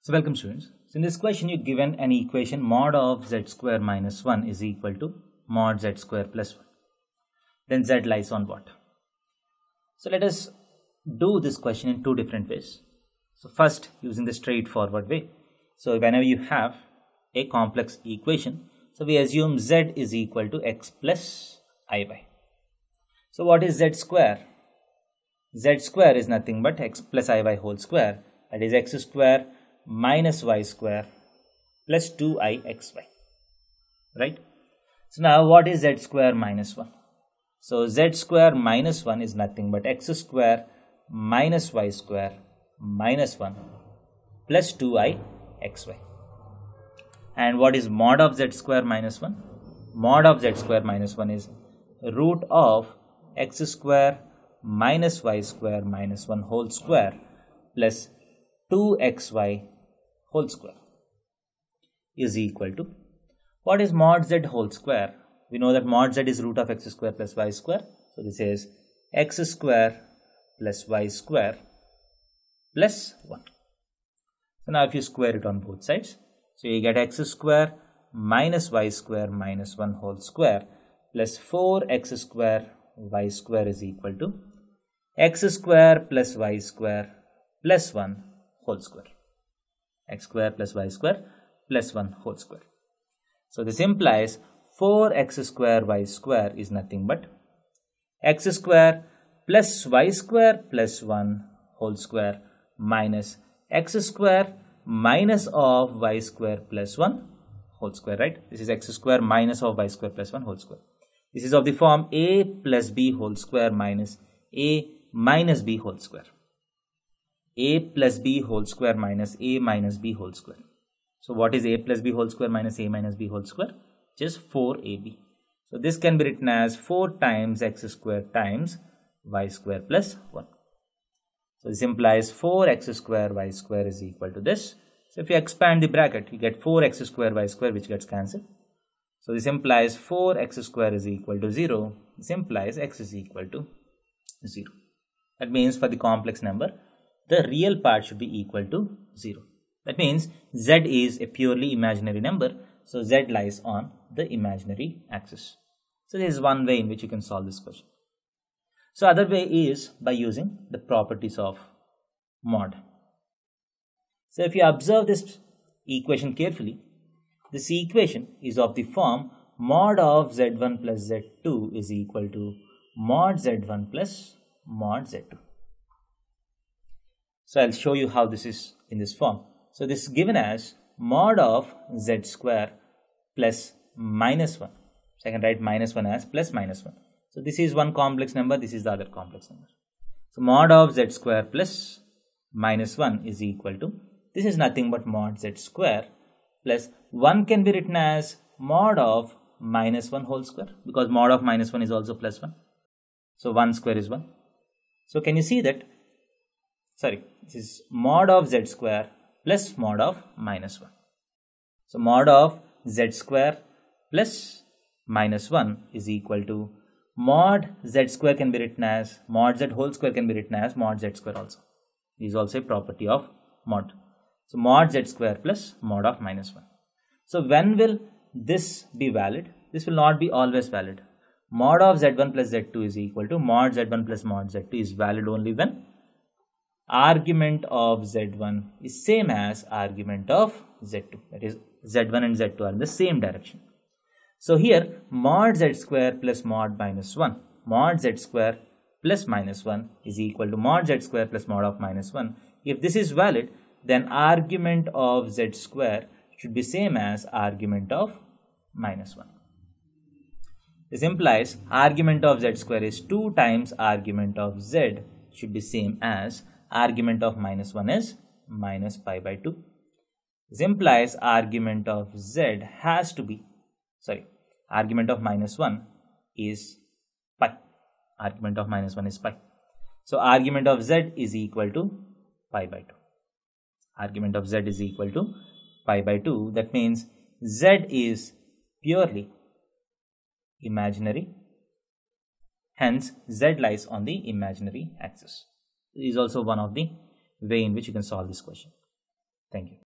So welcome students. So in this question you're given an equation mod of z square minus 1 is equal to mod z square plus 1. Then z lies on what? So let us do this question in two different ways. So first, using the straightforward way. So whenever you have a complex equation, so we assume z is equal to x plus iy. So what is z square? Z square is nothing but x plus iy whole square, that is x square minus y square plus 2ixy, right? So now what is z square minus 1? So z square minus 1 is nothing but x square minus y square minus 1 plus 2ixy. And what is mod of z square minus 1? Mod of z square minus 1 is root of x square minus y square minus 1 whole square plus 2xy whole square is equal to, what is mod z whole square? We know that mod z is root of x square plus y square. So this is x square plus y square plus 1. So now if you square it on both sides, so you get x square minus y square minus 1 whole square plus 4x square y square is equal to x square plus y square plus 1 whole square. X square plus y square plus 1 whole square. So this implies 4x square y square is nothing but x square plus y square plus 1 whole square minus x square minus of y square plus 1 whole square, right? This is x square minus of y square plus 1 whole square. This is of the form a plus b whole square minus a minus b whole square. A plus b whole square minus a minus b whole square. So what is a plus b whole square minus a minus b whole square? Just 4ab. So this can be written as 4 times x square times y square plus 1. So this implies 4x square y square is equal to this. So if you expand the bracket, you get 4x square y square, which gets cancelled. So this implies 4x square is equal to 0. This implies x is equal to 0. That means for the complex number, the real part should be equal to 0. That means z is a purely imaginary number. So z lies on the imaginary axis. So there is one way in which you can solve this question. So other way is by using the properties of mod. So if you observe this equation carefully, this equation is of the form mod of z1 plus z2 is equal to mod z1 plus mod z2. So I'll show you how this is in this form. So this is given as mod of z square plus minus 1. So I can write minus 1 as plus minus 1. So this is one complex number, this is the other complex number. So mod of z square plus minus 1 is equal to, this is nothing but mod z square plus 1 can be written as mod of minus 1 whole square, because mod of minus 1 is also plus 1. So 1 square is 1. So can you see that, this is mod of z square plus mod of minus 1. So mod of z square plus minus 1 is equal to mod z square can be written as mod z whole square can be written as mod z square also. This is also a property of mod. So mod z square plus mod of minus 1. So when will this be valid? This will not be always valid. Mod of z1 plus z2 is equal to mod z1 plus mod z2 is valid only when argument of z1 is same as argument of z2. That is, z1 and z2 are in the same direction. So here mod z square plus mod minus 1, mod z square plus minus 1 is equal to mod z square plus mod of minus 1. If this is valid, then argument of z square should be same as argument of minus 1. This implies argument of z square is 2 times argument of z should be same as argument of minus 1 is minus pi by 2. This implies argument of z has to be, argument of minus 1 is pi. Argument of minus 1 is pi. So argument of z is equal to pi by 2. Argument of z is equal to pi by 2. That means z is purely imaginary. Hence, z lies on the imaginary axis. This is also one of the way in which you can solve this question. Thank you.